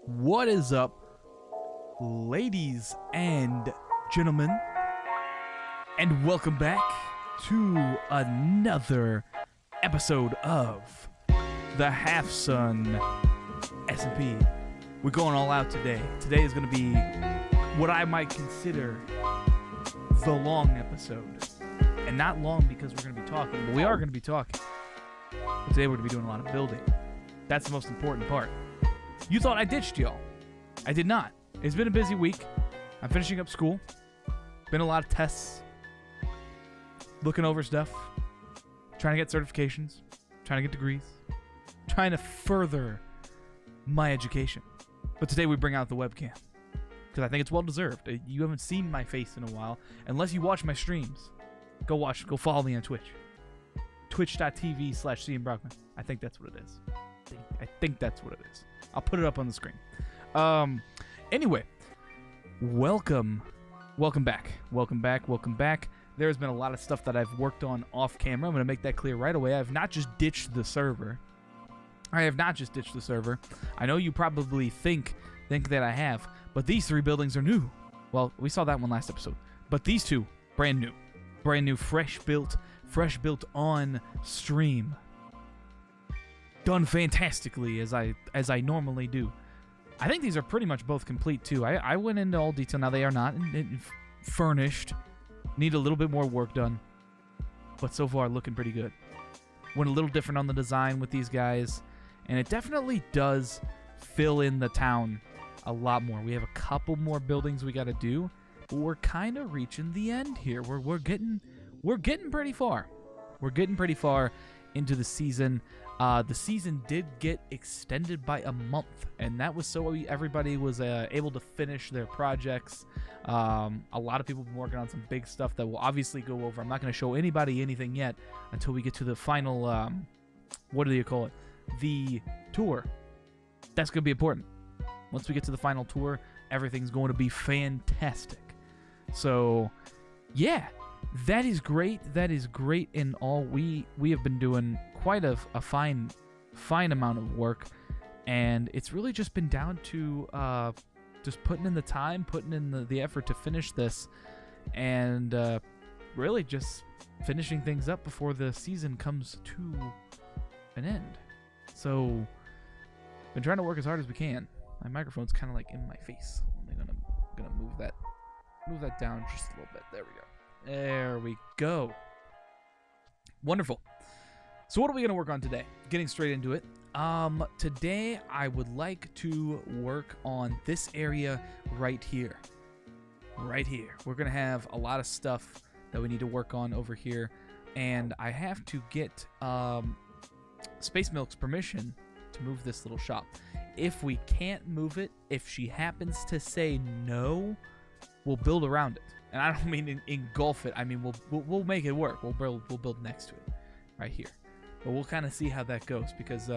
What is up, ladies and gentlemen, and welcome back to another episode of the Halfsun SMP. We're going all out today. Today is going to be what I might consider the long episode. And not long because we're going to be talking, but we are going to be talking. But today we're going to be doing a lot of building. That's the most important part. You thought I ditched y'all. I did not. It's been a busy week. I'm finishing up school. Been a lot of tests. Looking over stuff. Trying to get certifications. Trying to get degrees. Trying to further my education. But today we bring out the webcam. Because I think it's well deserved. You haven't seen my face in a while. Unless you watch my streams. Go follow me on Twitch. Twitch.tv/CMBrockman. I think that's what it is. I think that's what it is. I'll put it up on the screen. Anyway, welcome back. There's been a lot of stuff that I've worked on off camera. I'm going to make that clear right away. I have not just ditched the server. I know you probably think that I have, but these three buildings are new. Well, we saw that one last episode. But these two, brand new, fresh built on stream. Done fantastically as I normally do. I think these are pretty much both complete too. I went into all detail. Now they are not furnished. Need a little bit more work done. But so far looking pretty good. Went a little different on the design with these guys. And it definitely does fill in the town a lot more. We have a couple more buildings we got to do. But we're kind of reaching the end here. We're getting pretty far. We're getting pretty far into the season. The season did get extended by a month, and that was so everybody was able to finish their projects. A lot of people have been working on some big stuff that we'll obviously go over. I'm not going to show anybody anything yet until we get to the final, what do you call it? The tour. That's going to be important. Once we get to the final tour, everything's going to be fantastic. So, yeah. That is great. That is great in all. We have been doing quite a fine amount of work, and it's really just been down to just putting in the time, putting in the effort to finish this, and really just finishing things up before the season comes to an end. So, been trying to work as hard as we can. My microphone's kind of like in my face. I'm gonna move that down just a little bit. There we go. There we go. Wonderful. So what are we going to work on today? Getting straight into it. Today I would like to work on this area right here. Right here. We're going to have a lot of stuff that we need to work on over here. And I have to get Space Milk's permission to move this little shop. If we can't move it, if she happens to say no, we'll build around it. And I don't mean engulf it. I mean we'll make it work. We'll build next to it, right here. But we'll kind of see how that goes because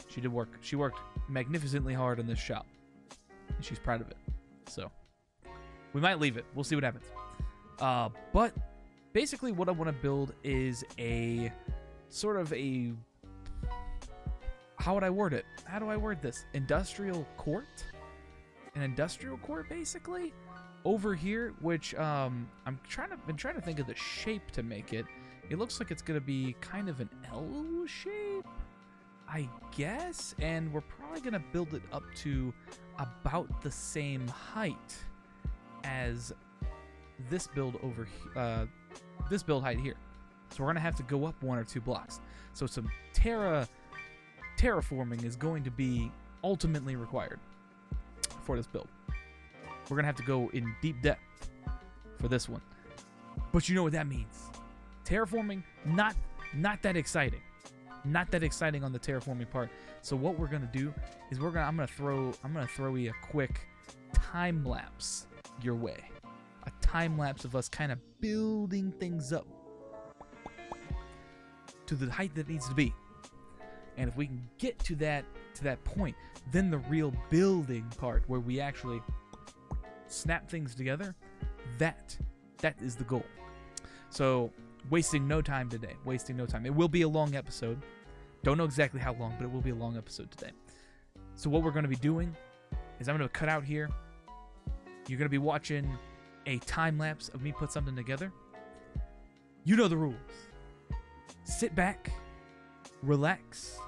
she did work. She worked magnificently hard on this shop, and she's proud of it. So we might leave it. We'll see what happens. But basically, what I want to build is a sort of a. How would I word it? How do I word this? Industrial court. An industrial court, basically. Over here, which been trying to think of the shape to make it. It looks like it's gonna be kind of an L shape, I guess, and we're probably gonna build it up to about the same height as this build over this build height here. So we're gonna have to go up 1 or 2 blocks. So some terraforming is going to be ultimately required for this build. We're going to have to go in deep depth for this one. But you know what that means. Terraforming, not that exciting. Not that exciting on the terraforming part. So what we're going to do is I'm going to throw you a quick time lapse your way. A time lapse of us kind of building things up to the height that it needs to be. And if we can get to that point, then the real building part where we actually snap things together, that is the goal. So wasting no time today. It will be a long episode. Don't know exactly how long, but it will be a long episode today. So what we're going to be doing is I'm going to cut out here. You're going to be watching a time lapse of me put something together. You know the rules. Sit back, relax,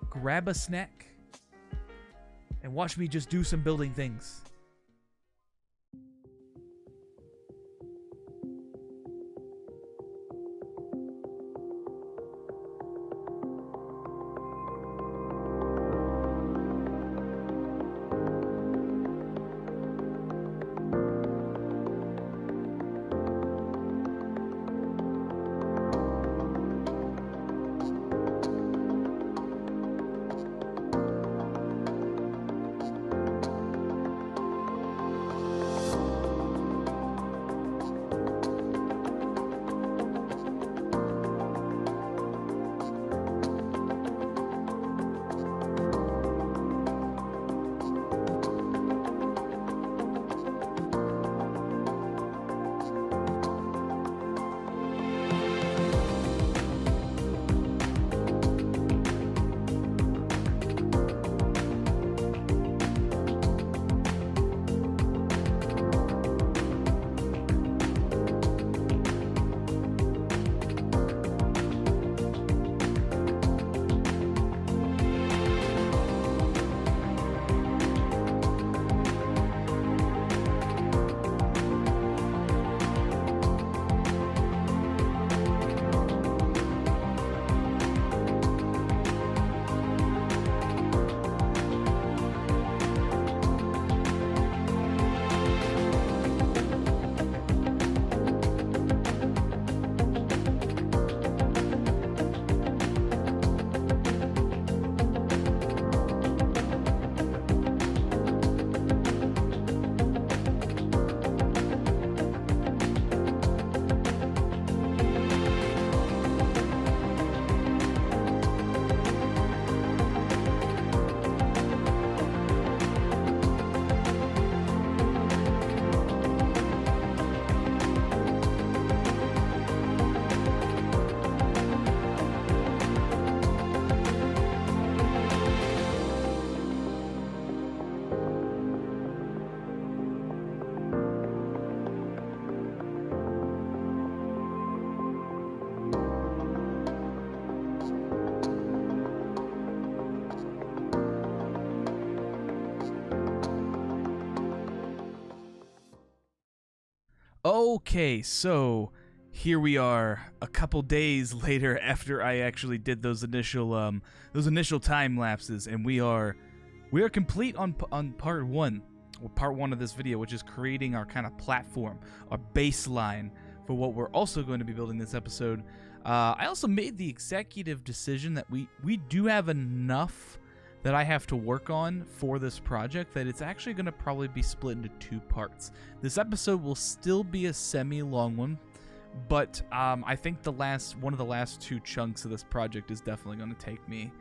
grab a snack, and watch me just do some building things. Okay, so here we are a couple days later after I actually did those initial time lapses, and we are complete on part one of this video, which is creating our kind of platform, our baseline for what we're also going to be building this episode. I also made the executive decision that we do have enough that I have to work on for this project that it's actually going to probably be split into two parts. This episode will still be a semi-long one, but I think one of the last two chunks of this project is definitely going to take me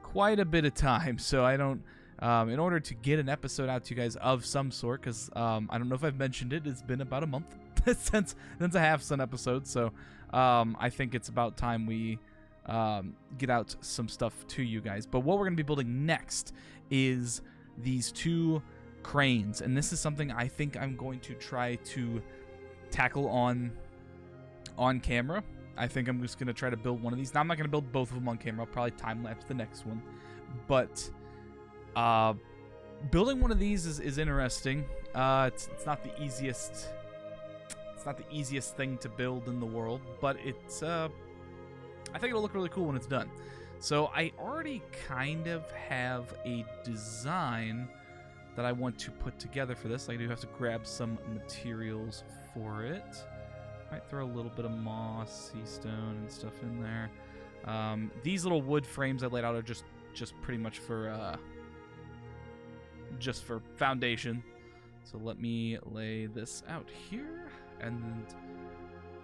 quite a bit of time. So I don't, in order to get an episode out to you guys of some sort, because I don't know if I've mentioned it, it's been about a month since a Halfsun episode. So I think it's about time we get out some stuff to you guys. But what we're going to be building next is these two cranes, and this is something I think I'm going to try to tackle on camera. I think I'm just going to try to build one of these. Now, I'm not going to build both of them on camera. I'll probably time-lapse the next one. But building one of these is interesting. It's not the easiest. It's not the easiest thing to build in the world, but it's I think it'll look really cool when it's done. So I already kind of have a design that I want to put together for this. I do have to grab some materials for it. Might throw a little bit of moss, sea stone, and stuff in there. These little wood frames I laid out are just pretty much for foundation. So let me lay this out here, and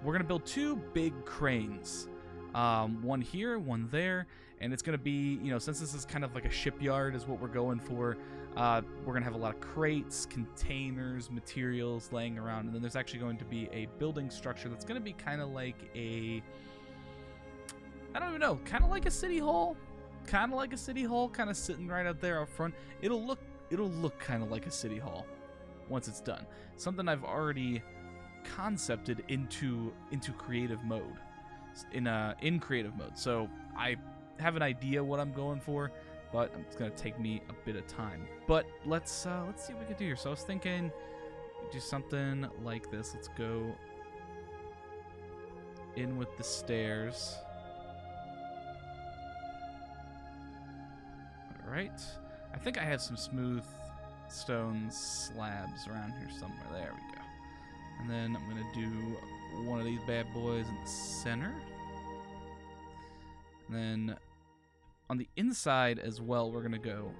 we're gonna build two big cranes. One here, one there, and it's going to be, since this is kind of like a shipyard is what we're going for, we're going to have a lot of crates, containers, materials laying around, and then there's actually going to be a building structure that's going to be kind of like I don't even know, kind of like a city hall, kind of sitting right out there out front. It'll look it'll look kind of like a city hall once it's done. Something I've already concepted into creative mode, in creative mode. So I have an idea what I'm going for, but it's gonna take me a bit of time. But let's see what we can do here. So I was thinking, do something like this. Let's go in with the stairs. All right. I think I have some smooth stone slabs around here somewhere. There we go. And then I'm gonna do one of these bad boys in the center. And then on the inside as well, we're gonna go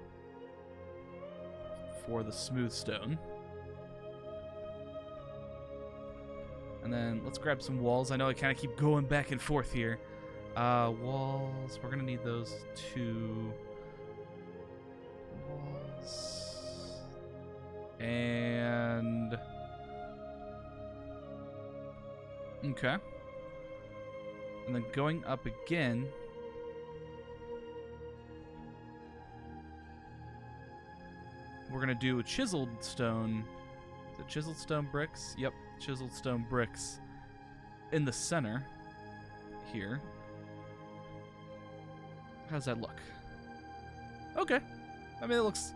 for the smooth stone. And then let's grab some walls. I know I kind of keep going back and forth here. Walls, we're gonna need those 2 walls. And okay. And then going up again, we're gonna do a chiseled stone. Is it chiseled stone bricks? Yep, chiseled stone bricks in the center here. How's that look? Okay. I mean, it looks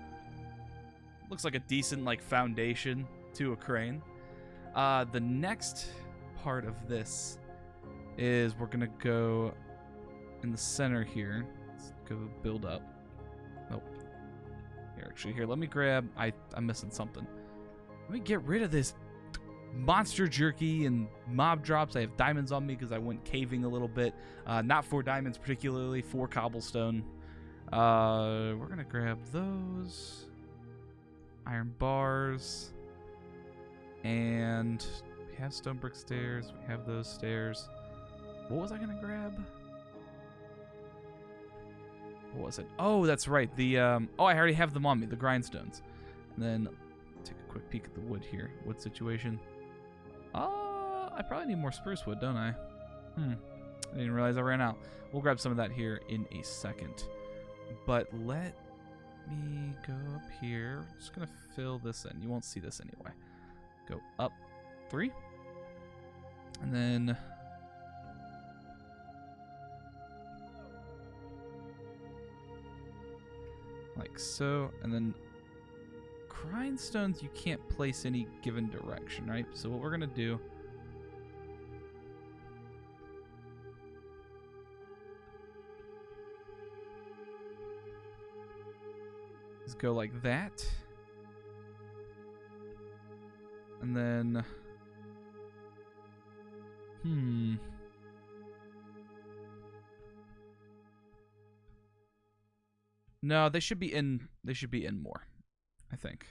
like a decent like foundation to a crane. The next part of this is we're gonna go in the center here. Let's go build up. Nope. Here, let me grab. I'm missing something. Let me get rid of this monster jerky and mob drops. I have diamonds on me because I went caving a little bit. Not for diamonds particularly, for cobblestone. We're gonna grab those iron bars, and we have stone brick stairs. We have those stairs. What was I gonna grab? What was it? Oh, that's right. The I already have them on me. The grindstones. And then take a quick peek at the wood here. Wood situation. I probably need more spruce wood, don't I? I didn't realize I ran out. We'll grab some of that here in a second. But let me go up here. I'm just gonna fill this in. You won't see this anyway. Go up 3. And then like so. And then grindstones you can't place any given direction, right? So what we're gonna do is go like that, and then no, they should be in more, I think.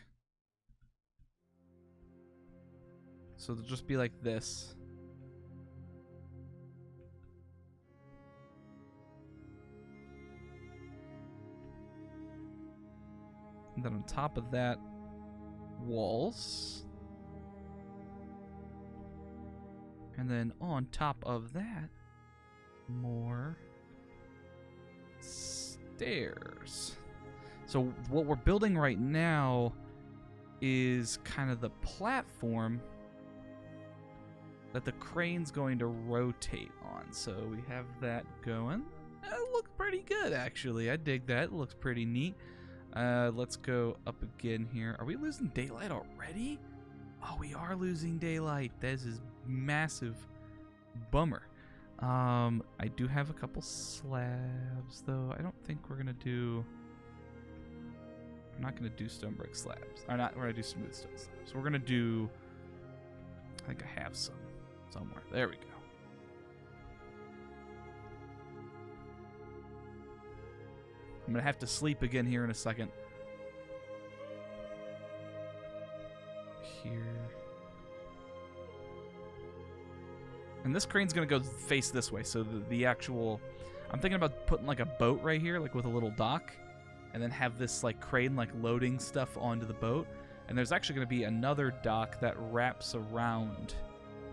So they'll just be like this. And then on top of that, walls. And then on top of that, more stairs. So what we're building right now is kind of the platform that the crane's going to rotate on. So we have that going. It looks pretty good, actually. I dig that. It looks pretty neat. Let's go up again here. Are we losing daylight already? Oh, we are losing daylight. This is massive bummer. I do have a couple slabs, though. I don't think we're gonna do... I'm not gonna do stone brick slabs. Or not, we're gonna do smooth stone slabs. So we're gonna do... I think I have some somewhere. There we go. I'm gonna have to sleep again here in a second. Here. And this crane's gonna go face this way, so the actual... I'm thinking about putting like a boat right here, like with a little dock, and then have this like crane like loading stuff onto the boat. And there's actually gonna be another dock that wraps around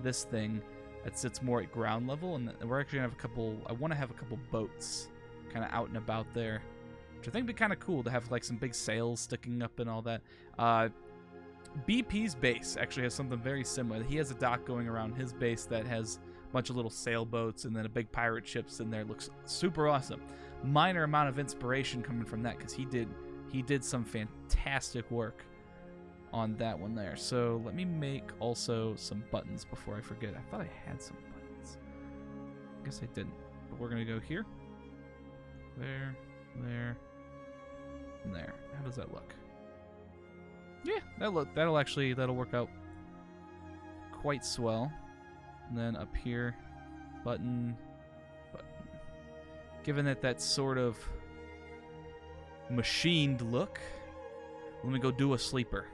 this thing that sits more at ground level, and we're actually gonna have a couple... I want to have a couple boats kind of out and about there. which I think would be kind of cool to have like some big sails sticking up and all that. BP's base actually has something very similar. He has a dock going around his base that has a bunch of little sailboats and then a big pirate ships in there. It looks super awesome. Minor amount of inspiration coming from that because he did some fantastic work on that one there. So let me make also some buttons before I forget. I thought I had some buttons. I guess I didn't. But we're gonna go here. There, and there. How does that look? Yeah, that'll work out quite swell. And then up here, button. Given that that's sort of machined look, let me go do a sleeper.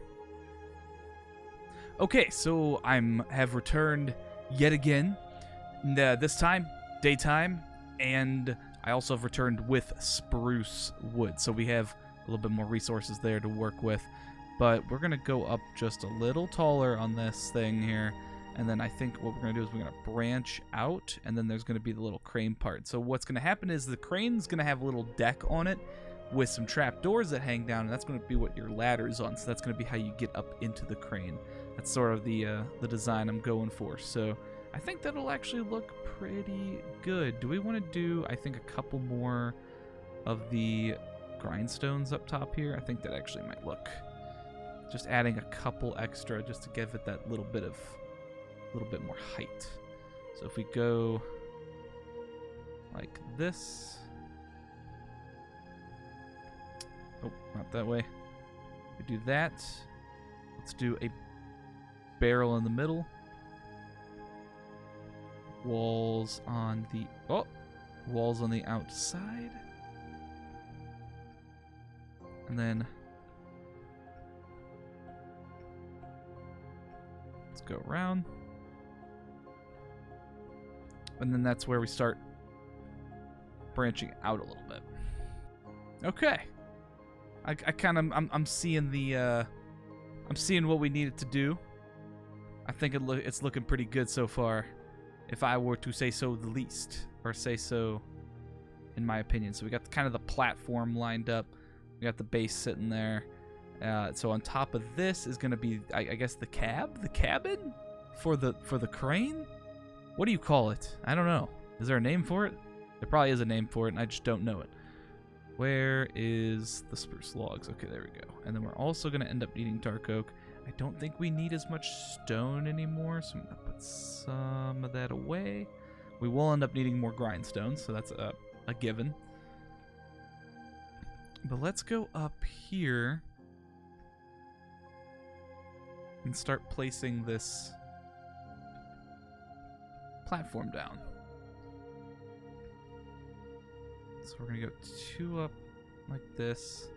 Okay, so have returned yet again. This time, daytime, and I also have returned with spruce wood. So we have a little bit more resources there to work with. But we're going to go up just a little taller on this thing here. And then I think what we're going to do is we're going to branch out, and then there's going to be the little crane part. So what's going to happen is the crane's going to have a little deck on it with some trap doors that hang down, and that's going to be what your ladder's on. So that's going to be how you get up into the crane. That's sort of the design I'm going for. So I think that'll actually look pretty good. Do we want to do, I think, a couple more of the grindstones up top here? I think that actually might look... Just adding a couple extra just to give it that little bit more height. So if we go like this. Oh, not that way. We do that. Let's do a barrel in the middle. Walls on the outside. And then go around, and then that's where we start branching out a little bit. Okay, I'm seeing I'm seeing what we needed to do. I think it's looking pretty good so far, if I were to say so the least, or say so in my opinion. So we got kind of the platform lined up, we got the base sitting there. So on top of this is going to be, I guess, the cabin for the crane. What do you call it? I don't know. Is there a name for it? There probably is a name for it, and I just don't know it. Where is the spruce logs? Okay, there we go. And then we're also going to end up needing dark oak. I don't think we need as much stone anymore, so I'm going to put some of that away. We will end up needing more grindstones, so that's a given. But let's go up here and start placing this platform down. So we're gonna go 2 up like this,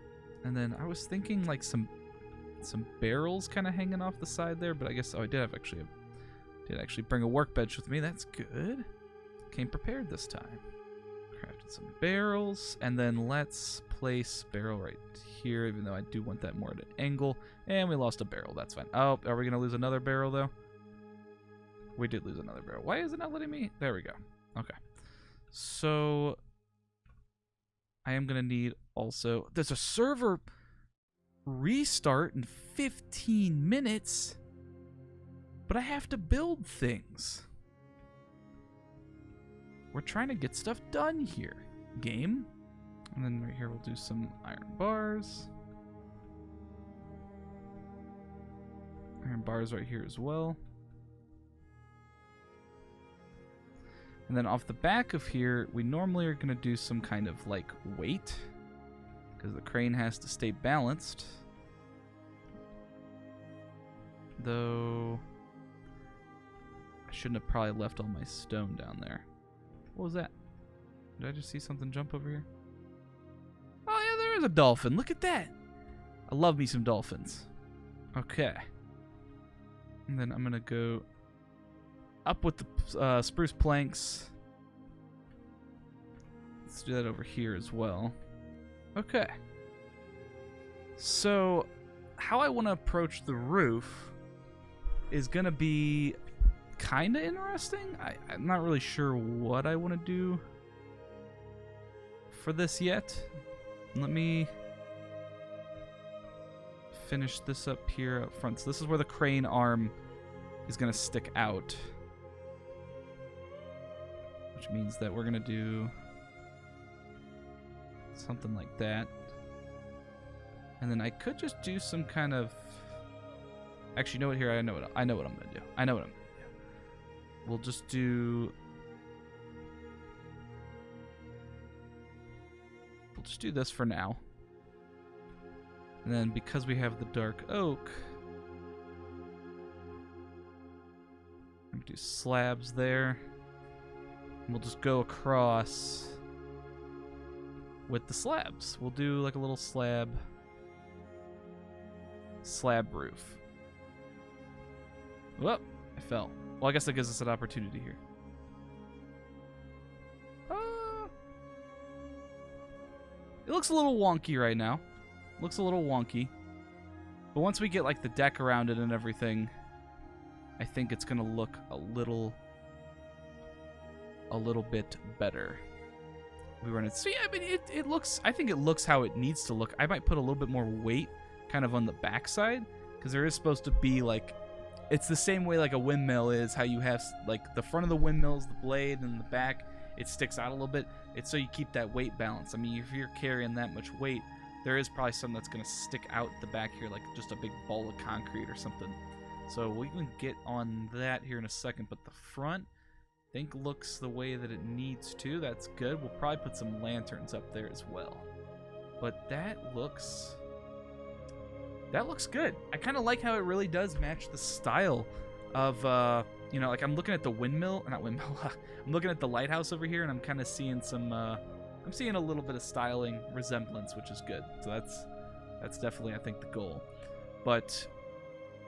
and then I was thinking like some barrels kind of hanging off the side there, but I guess I did actually bring a workbench with me. That's good. Came prepared this time. Crafted some barrels, and then let's place barrel right here, even though I do want that more at an angle. And we lost a barrel. That's fine. Oh, are we gonna lose another barrel though? We did lose another barrel. Why is it not letting me? There we go. Okay. So I am gonna need also. There's a server restart in 15 minutes, but I have to build things. We're trying to get stuff done here, game. And then right here we'll do some iron bars. Iron bars right here as well. And then off the back of here, we normally are going to do some kind of like weight, because the crane has to stay balanced. Though I shouldn't have probably left all my stone down there. What was that? Did I just see something jump over here? Oh yeah, there is a dolphin. Look at that. I love me some dolphins. Okay. And then I'm going to go up with the spruce planks. Let's do that over here as well. Okay. So how I want to approach the roof is going to be kind of interesting. I'm not really sure what I want to do for this yet. Let me finish this up here up front. So this is where the crane arm is going to stick out. Which means that we're going to do something like that. And then I could just do some kind of... Actually, you know what? Here, I know what I'm going to do. I know what I'm going to do. We'll just do... We'll just do this for now. And then because we have the dark oak, I'm going to do slabs there. And we'll just go across with the slabs. We'll do like a little slab roof. Whoop, I fell. Well, I guess that gives us an opportunity here. It looks a little wonky right now. Looks a little wonky. But once we get like the deck around it and everything, I think it's gonna look a little bit better. We run it. See, I mean, it looks. I think it looks how it needs to look. I might put a little bit more weight, kind of on the backside, because there is supposed to be like, it's the same way like a windmill is. How you have like the front of the windmill is the blade, and the back it sticks out a little bit. It's so you keep that weight balance. I mean, if you're carrying that much weight, there is probably something that's gonna stick out the back here, like just a big ball of concrete or something. So we can get on that here in a second. But the front, I think, looks the way that it needs to. That's good. We'll probably put some lanterns up there as well. But that looks good. I kind of like how it really does match the style of, you know, like I'm looking at the windmill, not windmill, I'm looking at the lighthouse over here, and I'm kind of seeing some, I'm seeing a little bit of styling resemblance, which is good. So that's definitely, I think, the goal. But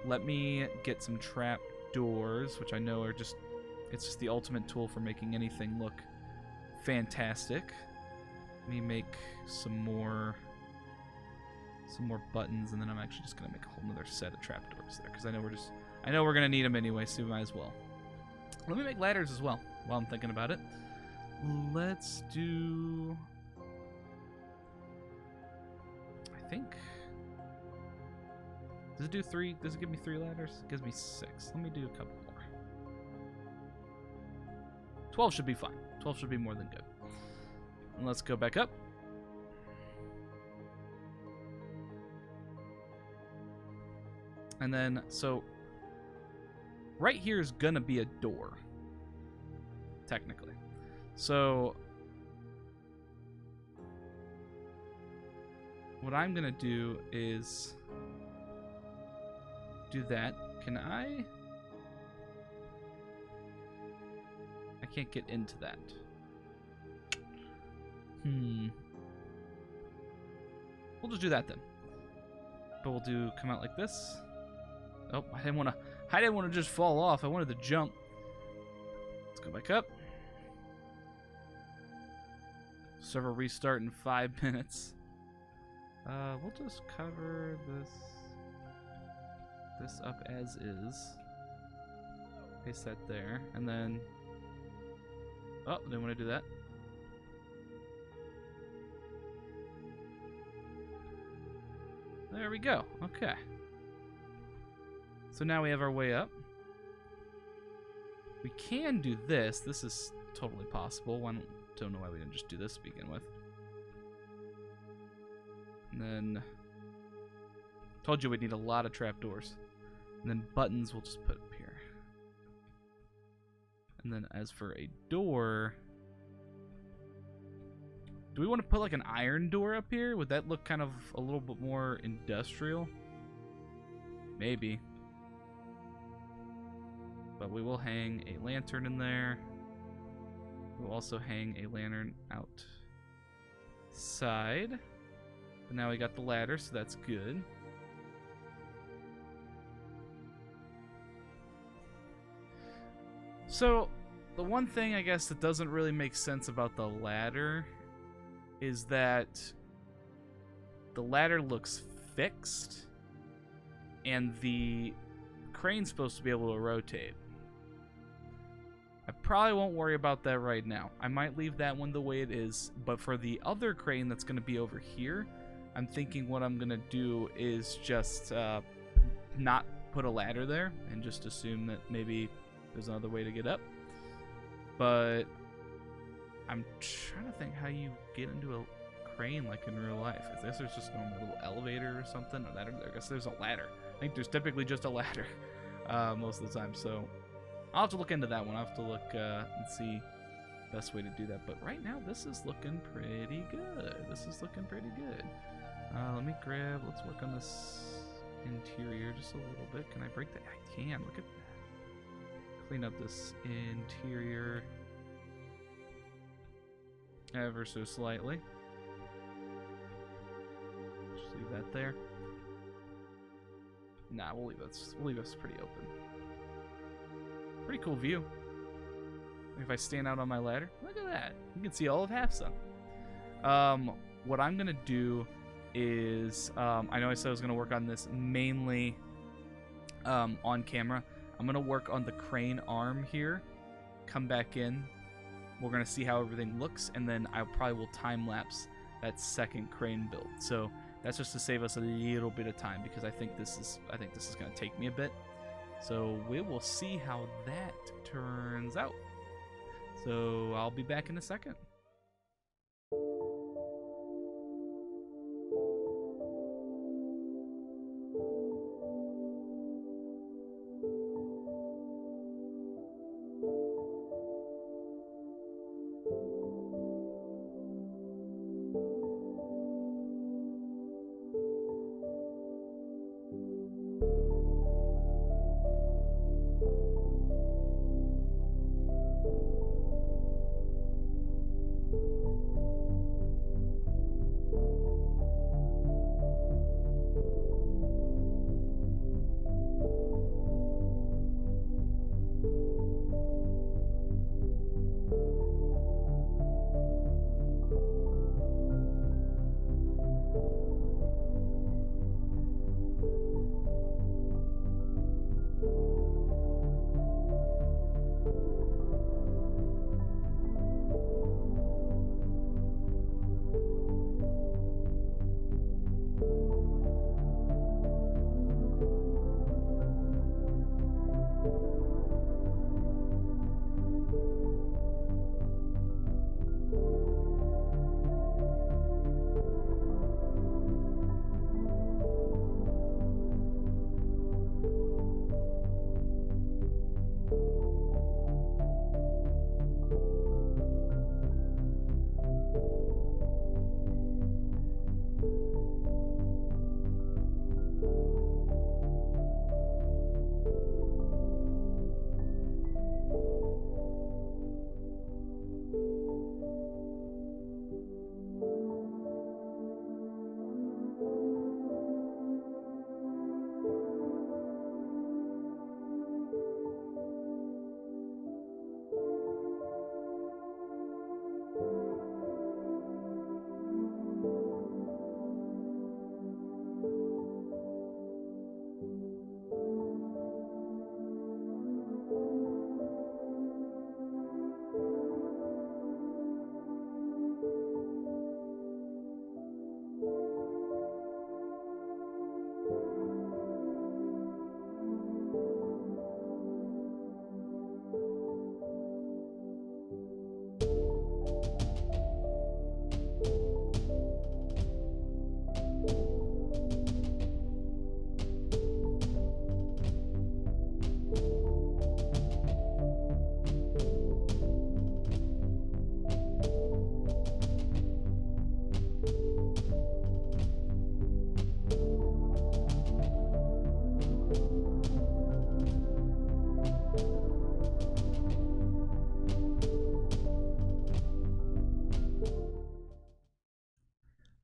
let me get some trap doors, which I know are just, it's just the ultimate tool for making anything look fantastic. Let me make some more buttons, and then I'm actually just gonna make a whole nother set of trapdoors there, because I know we're gonna need them anyway, so we might as well. Let me make ladders as well while I'm thinking about it. Let's do, I think, does it do 3? Does it give me 3 ladders? It gives me 6. Let me do a couple more. 12 should be fine. 12 should be more than good. And let's go back up. And then, so right here is gonna be a door, technically. So what I'm gonna do is do that. Can I can't get into that. We'll just do that then. But we'll do come out like this. Oh, I didn't want to just fall off. I wanted to jump. Let's go back up. Server restart in 5 minutes. We'll just cover this up as is. Paste that there, and then. Oh, didn't want to do that. There we go. Okay. So now we have our way up. We can do this. This is totally possible. Don't know why we didn't just do this to begin with. And then told you we'd need a lot of trapdoors. And then buttons we'll just put up here. And then as for a door, do we want to put like an iron door up here? Would that look kind of a little bit more industrial? Maybe. But we will hang a lantern in there. We'll also hang a lantern outside. But now we got the ladder, so that's good. So, the one thing I guess that doesn't really make sense about the ladder is that the ladder looks fixed and the crane's supposed to be able to rotate. probably won't worry about that right now. I might leave that one the way it is, but for the other crane that's going to be over here, I'm thinking what I'm going to do is just not put a ladder there and just assume that maybe there's another way to get up. But I'm trying to think how you get into a crane like in real life. I guess there's just a normal little elevator or something. Or ladder. I guess there's a ladder. I think there's typically just a ladder most of the time. So I'll have to look into that one. I'll have to look and see the best way to do that. But right now, this is looking pretty good. This is looking pretty good. Let me grab. Let's work on this interior just a little bit. Can I break that? I can. Look at that. Clean up this interior ever so slightly. Just leave that there. Nah, we'll leave this pretty open. Pretty cool view. If I stand out on my ladder, look at that. You can see all of Halfsun. What I'm gonna do is, I know I said I was gonna work on this mainly on camera. I'm gonna work on the crane arm here. Come back in. We're gonna see how everything looks, and then I probably will time lapse that second crane build. So that's just to save us a little bit of time because I think this is gonna take me a bit. So we will see how that turns out. So I'll be back in a second.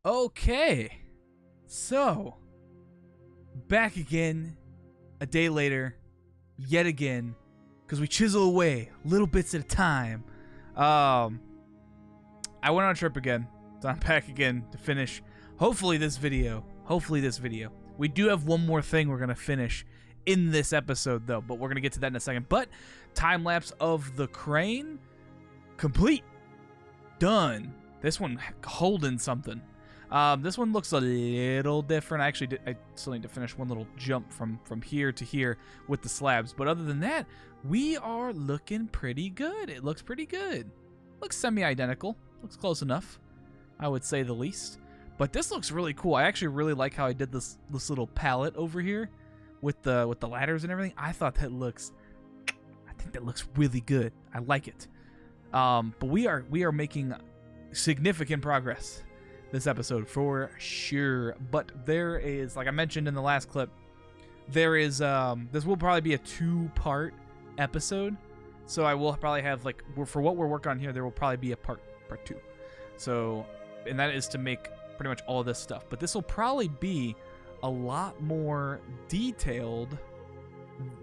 Okay, so back again a day later, yet again, because we chisel away little bits at a time. I went on a trip again, so I'm back again to finish hopefully this video. We do have one more thing we're gonna finish in this episode, though. But we're going to get to that in a second. But time-lapse of the crane, complete. Done. This one holding something. This one looks a little different. I still need to finish one little jump from here to here with the slabs. But other than that, we are looking pretty good. It looks pretty good. Looks semi-identical. Looks close enough, I would say the least. But this looks really cool. I actually really like how I did this little palette over here with the ladders and everything. I think that looks really good. I like it. But we are making significant progress this episode for sure. But there is, like I mentioned in the last clip, there is this will probably be a 2-part episode. So I will probably have, like, for what we're working on here, there will probably be a part 2. So, and that is to make pretty much all of this stuff. But this will probably be a lot more detailed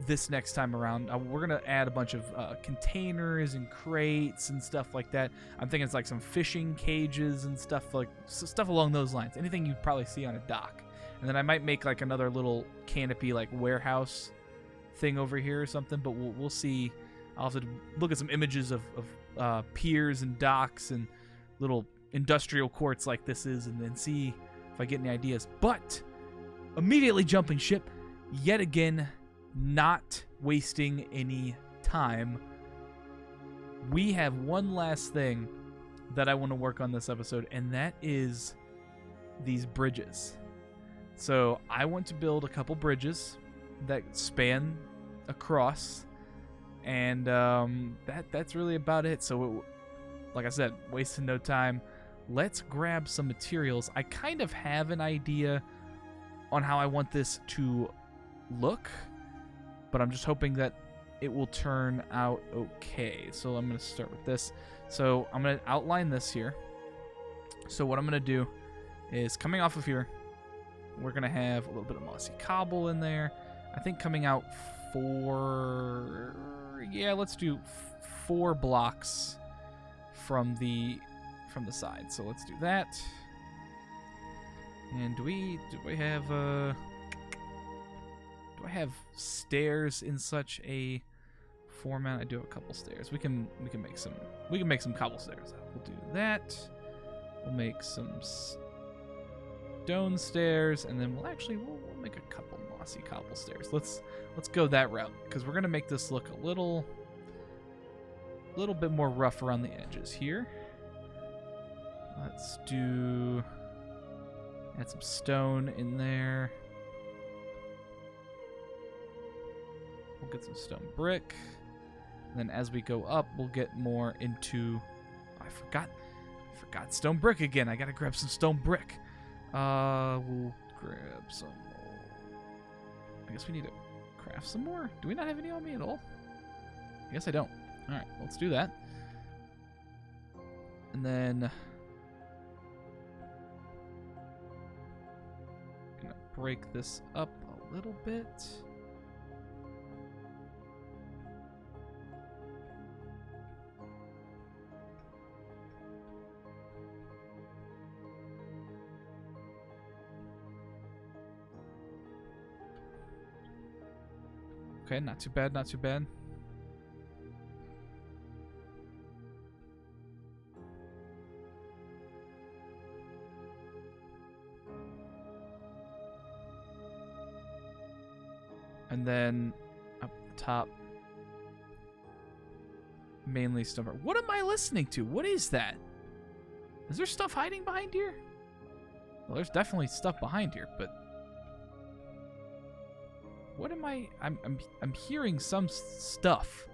this next time around. We're going to add a bunch of containers and crates and stuff like that. I'm thinking it's like some fishing cages and stuff along those lines. Anything you'd probably see on a dock. And then I might make like another little canopy, like warehouse thing over here or something. But we'll see. I'll have to look at some images of piers and docks and little industrial courts like this is, and then see if I get any ideas. But immediately jumping ship yet again, not wasting any time. We have one last thing that I want to work on this episode, and that is these bridges. So I want to build a couple bridges that span across, and that's really about it. So like I said, wasting no time. Let's grab some materials. I kind of have an idea on how I want this to look, but I'm just hoping that it will turn out okay. So I'm going to start with this. So I'm going to outline this here. So what I'm going to do is, coming off of here, we're going to have a little bit of mossy cobble in there. I think coming out let's do 4 blocks from the side. So let's do that. And do I have stairs in such a format? I do have a couple stairs. We can make some cobble stairs. We'll do that. We'll make some stone stairs, and then we'll make a couple mossy cobble stairs. Let's go that route, because we're gonna make this look a little bit more rough around the edges here. Let's add some stone in there. We'll get some stone brick. And then as we go up, we'll get more into... I forgot stone brick again. I gotta grab some stone brick. We'll grab some more. I guess we need to craft some more. Do we not have any on me at all? I guess I don't. Alright, let's do that. And then... gonna break this up a little bit. Okay, not too bad, not too bad. And then up the top, mainly stuff. What am I listening to? What is that? Is there stuff hiding behind here? Well, there's definitely stuff behind here, but what am I? I'm hearing some stuff.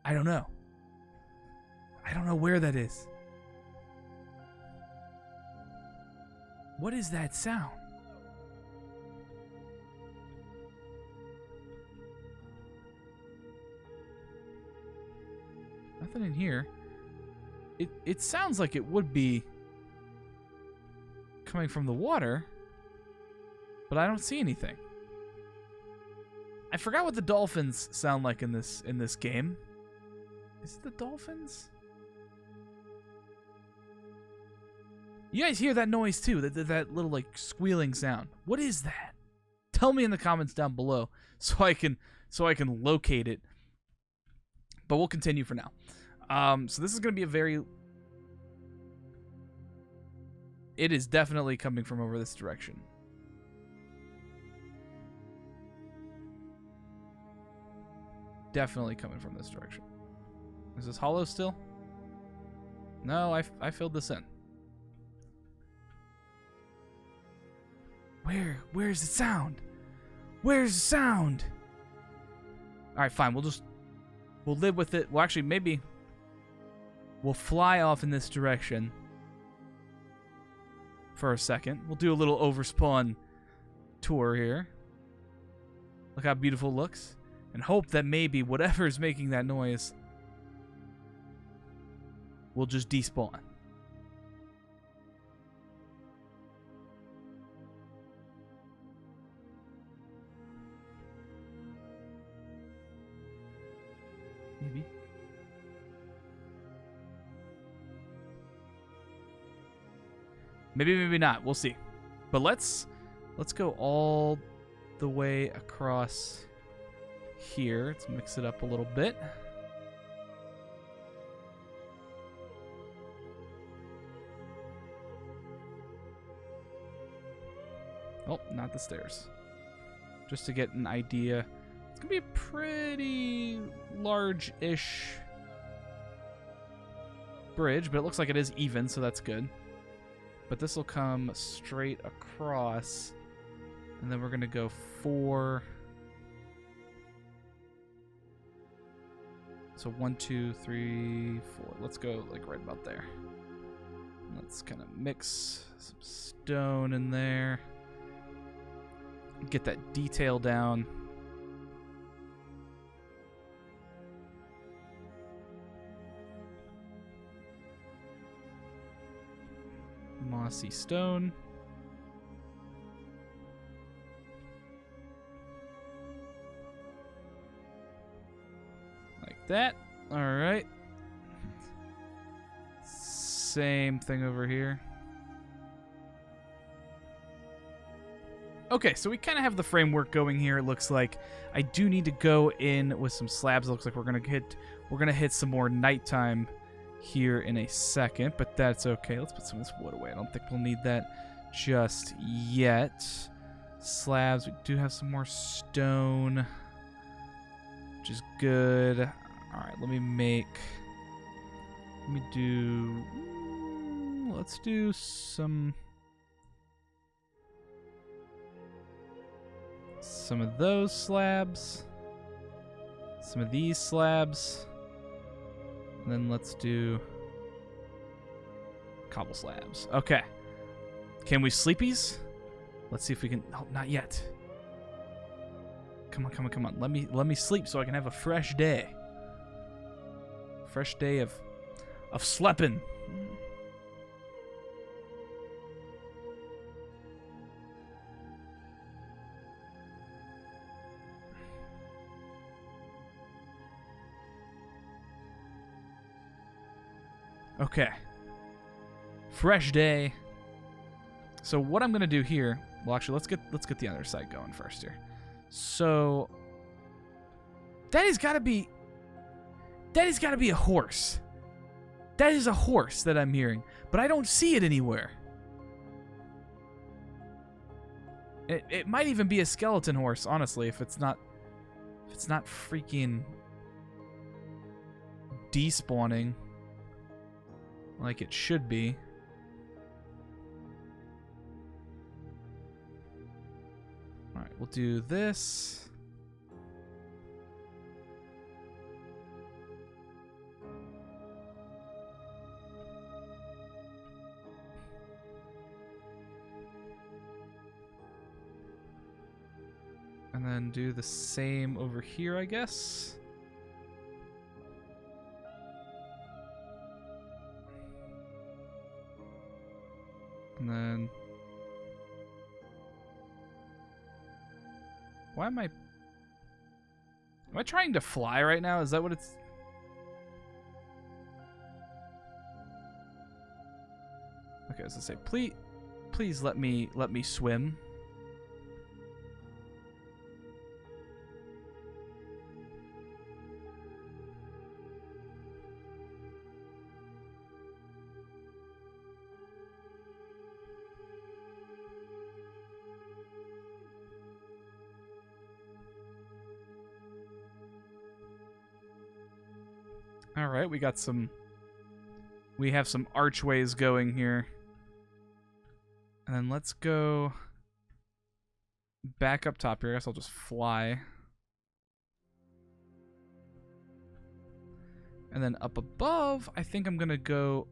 I don't know. I don't know where that is. What is that sound? Nothing in here. It sounds like it would be coming from the water, but I don't see anything. I forgot what the dolphins sound like in this game. Is it the dolphins? You guys hear that noise too? That little like squealing sound. What is that? Tell me in the comments down below so I can locate it. But we'll continue for now. So this is gonna be a very. It is definitely coming from over this direction. Definitely coming from this direction. Is this hollow still? No, I filled this in. Where's the sound? Where's the sound? All right, fine. We'll live with it. Well, actually, maybe we'll fly off in this direction for a second. We'll do a little overspawn tour here. Look how beautiful it looks. And hope that maybe whatever's making that noise will just despawn. Maybe. Maybe not. We'll see. But let's go all the way across here. Let's mix it up a little bit. Oh, not the stairs. Just to get an idea. It's gonna be a pretty large-ish bridge, but it looks like it is even, so that's good. But this will come straight across, and then we're gonna go 4. So 1, 2, 3, 4. Let's go like right about there. Let's kind of mix some stone in there. Get that detail down. Mossy stone. Like that. All right. Same thing over here. Okay, so we kind of have the framework going here. It looks like I do need to go in with some slabs. It looks like we're gonna hit some more nighttime here in a second, but that's okay. Let's put some of this wood away. I don't think we'll need that just yet. Slabs. We do have some more stone, which is good. All right, let's do some of those slabs, some of these slabs, and then let's do cobble slabs. Okay. Can we sleepies? Let's see if we can. Oh, not yet. Come on. Let me sleep so I can have a fresh day. Fresh day of slepping. Okay. Fresh day. So what I'm gonna do here? Well, actually, let's get the other side going first here. So that has got to be a horse. That is a horse that I'm hearing, but I don't see it anywhere. It might even be a skeleton horse, honestly, if it's not freaking despawning like it should be. All right, we'll do this. And then do the same over here, I guess. And then... Why am I trying to fly right now? Is that what it's... Okay, as I say, please let me swim. All right, we have some archways going here. And then let's go back up top here. I guess I'll just fly. And then up above, I think I'm going to go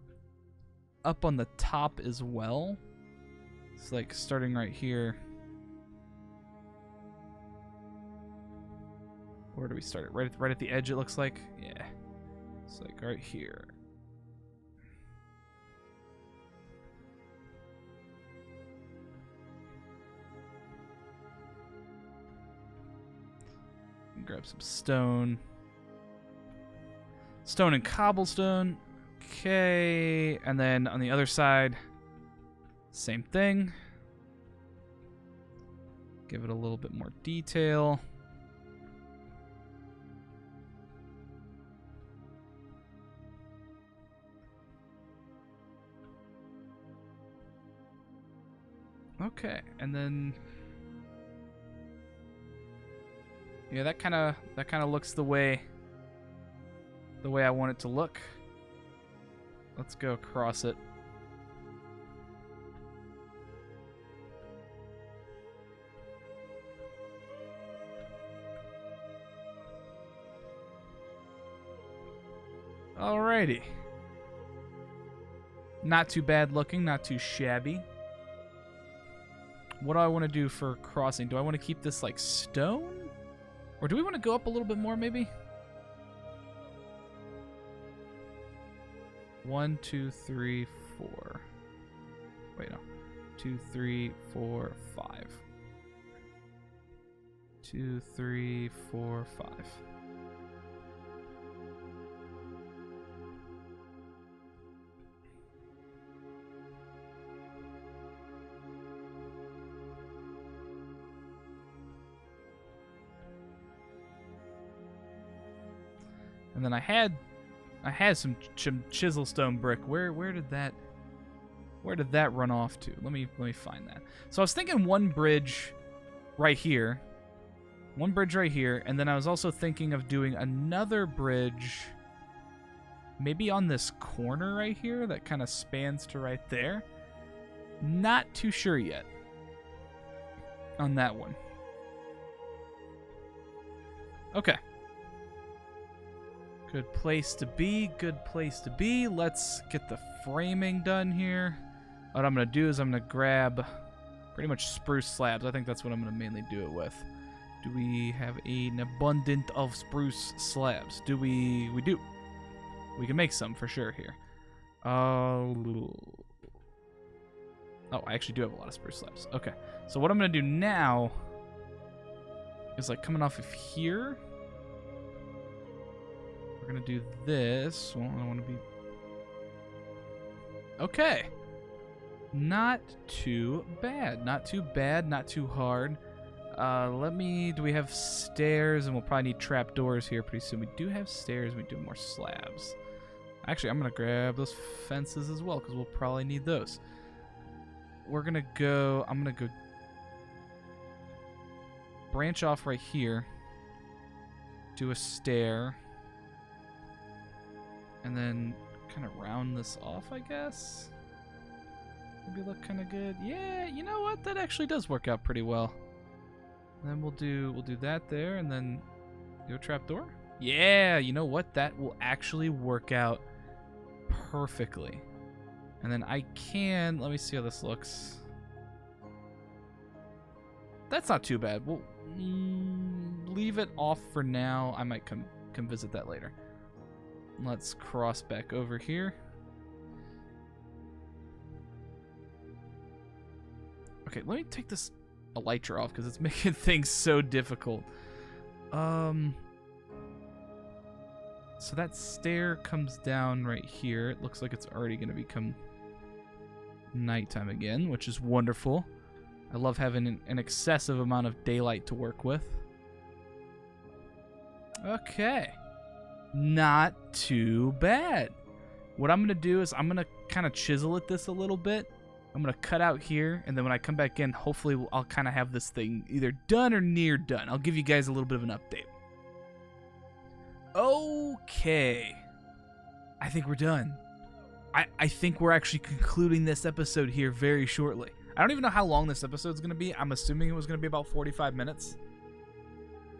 up on the top as well. It's like starting right here. Where do we start? Right at the edge, it looks like. Yeah. It's like right here. Grab some stone. Stone and cobblestone. Okay. And then on the other side, same thing. Give it a little bit more detail. Okay, and then yeah, that kind of looks the way I want it to look. Let's go across it. Alrighty. Not too bad looking, not too shabby. What do I want to do for crossing? Do I want to keep this like stone? Or do we want to go up a little bit more maybe? 1, 2, 3, 4. Wait, no. 2, 3, 4, 5. 2, 3, 4, 5. And then I had some chisel stone brick. Where did that run off to? Let me find that. So I was thinking one bridge right here. One bridge right here, and then I was also thinking of doing another bridge maybe on this corner right here that kind of spans to right there. Not too sure yet on that one. Okay. Good place to be, good place to be. Let's get the framing done here. What I'm going to do is I'm going to grab pretty much spruce slabs. I think that's what I'm going to mainly do it with. Do we have an abundance of spruce slabs? Do we? We do. We can make some for sure here. Oh, I actually do have a lot of spruce slabs. Okay, so what I'm going to do now is like coming off of here. We're going to do this. Well, I want to be... Okay. Not too bad. Not too bad. Not too hard. Do we have stairs? And we'll probably need trapdoors here pretty soon. We do have stairs. We do have more slabs. Actually, I'm going to grab those fences as well because we'll probably need those. We're going to go... I'm going to go branch off right here. Do a stair. And then kind of round this off, I guess. Maybe look kind of good. Yeah, you know what? That actually does work out pretty well. And then we'll do that there, and then do a trapdoor. Yeah, you know what? That will actually work out perfectly. And then I can... Let me see how this looks. That's not too bad. We'll leave it off for now. I might come visit that later. Let's cross back over here. Okay, let me take this elytra off because it's making things so difficult. So that stair comes down right here. It looks like it's already going to become nighttime again, which is wonderful. I love having an excessive amount of daylight to work with. Okay. Not too bad. What I'm going to do is I'm going to kind of chisel at this a little bit. I'm going to cut out here, and then when I come back in, hopefully I'll kind of have this thing either done or near done. I'll give you guys a little bit of an update. Okay. I think we're done. I think we're actually concluding this episode here very shortly. I don't even know how long this episode's going to be. I'm assuming it was going to be about 45 minutes.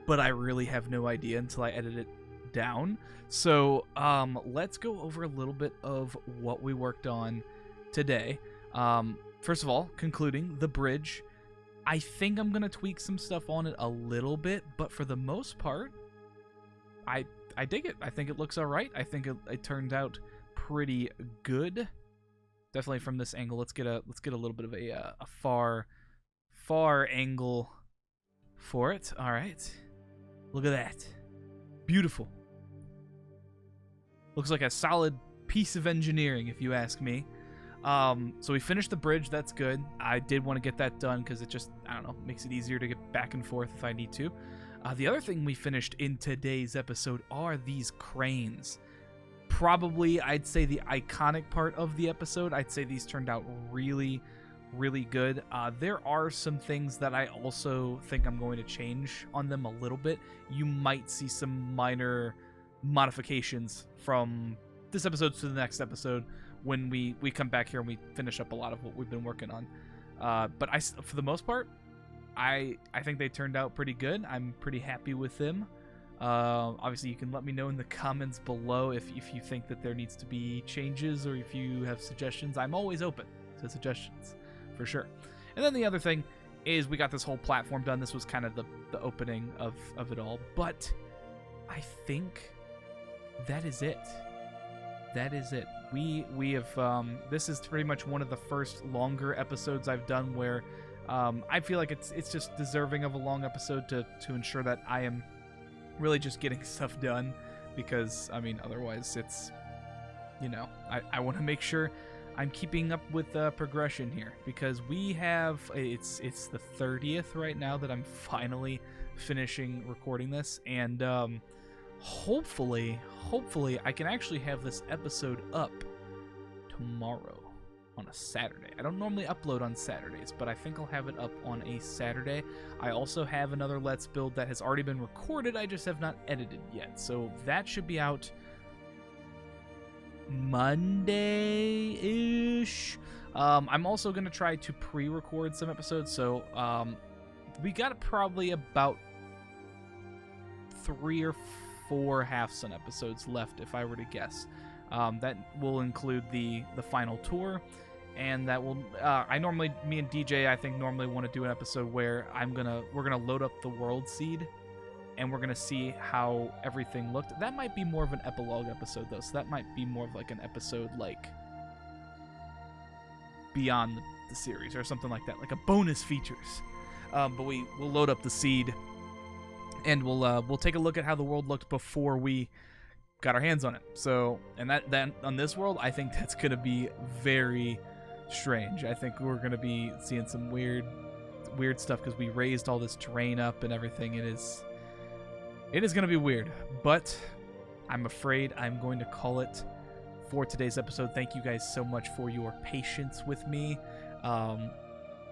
But I really have no idea until I edit it down. So let's go over a little bit of what we worked on today. First of all, concluding the bridge. I think I'm going to tweak some stuff on it a little bit. But for the most part, I dig it. I think it looks all right. I think it turned out pretty good. Definitely from this angle. Let's get a little bit of a far angle for it. All right. Look at that. Beautiful. Looks like a solid piece of engineering, if you ask me. So we finished the bridge. That's good. I did want to get that done because it just, I don't know, makes it easier to get back and forth if I need to. The other thing we finished in today's episode are these cranes. Probably, I'd say, the iconic part of the episode. I'd say these turned out really, really good. There are some things that I also think I'm going to change on them a little bit. You might see some minor modifications from this episode to the next episode when we come back here and we finish up a lot of what we've been working on. But for the most part, I think they turned out pretty good. I'm pretty happy with them. Obviously, you can let me know in the comments below if you think that there needs to be changes or if you have suggestions. I'm always open to suggestions, for sure. And then the other thing is we got this whole platform done. This was kind of the opening of it all. But I think that is it. That is it. We have this is pretty much one of the first longer episodes I've done where I feel like it's just deserving of a long episode to ensure that I am really just getting stuff done, because I mean otherwise it's, you know, I want to make sure I'm keeping up with the progression here, because we have it's the 30th right now that I'm finally finishing recording this, and hopefully I can actually have this episode up tomorrow on a Saturday. I don't normally upload on Saturdays, but I think I'll have it up on a Saturday. I also have another Let's Build that has already been recorded. I just have not edited yet. So that should be out Monday-ish. I'm also going to try to pre-record some episodes. So we got probably about 3 or 4 Halfsun episodes left, if I were to guess. That will include the final tour. And that will, me and DJ, I think normally want to do an episode where we're gonna load up the world seed, and we're gonna see how everything looked. That might be more of an epilogue episode though, so that might be more of like an episode like beyond the series or something like that, like a bonus features. But we'll load up the seed, and we'll take a look at how the world looked before we got our hands on it. So, and that on this world, I think that's gonna be very strange. I think we're gonna be seeing some weird stuff because we raised all this terrain up and everything. It is gonna be weird, but I'm afraid I'm going to call it for today's episode. Thank you guys so much for your patience with me.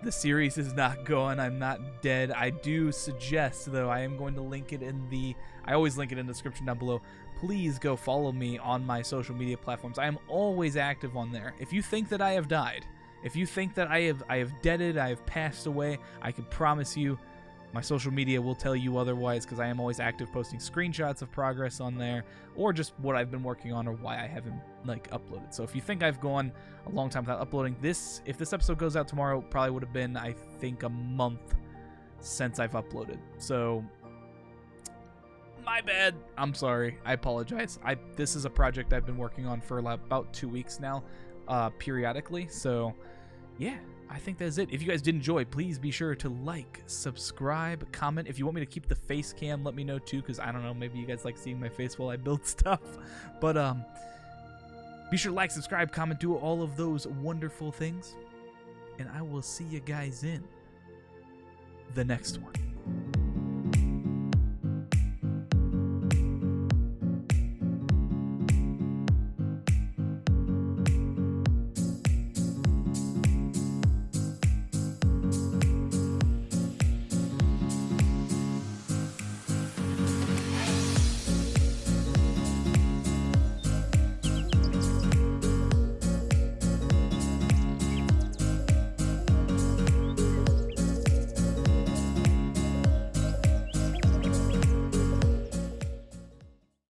The series is not gone. I'm not dead. I do suggest, though, I am going to link it I always link it in the description down below. Please go follow me on my social media platforms. I am always active on there. If you think that I have died, if you think that I have deaded, I have passed away, I can promise you my social media will tell you otherwise, because I am always active posting screenshots of progress on there, or just what I've been working on or why I haven't uploaded. So if you think I've gone a long time without uploading this, if this episode goes out tomorrow, it probably would have been, I think, a month since I've uploaded. So my bad. I'm sorry. I apologize. This is a project I've been working on for about 2 weeks now, periodically. So yeah, I think that's it. If you guys did enjoy, please be sure to like, subscribe, comment. If you want me to keep the face cam, let me know too, because I don't know, maybe you guys like seeing my face while I build stuff. But be sure to like, subscribe, comment, do all of those wonderful things. and I will see you guys in the next one.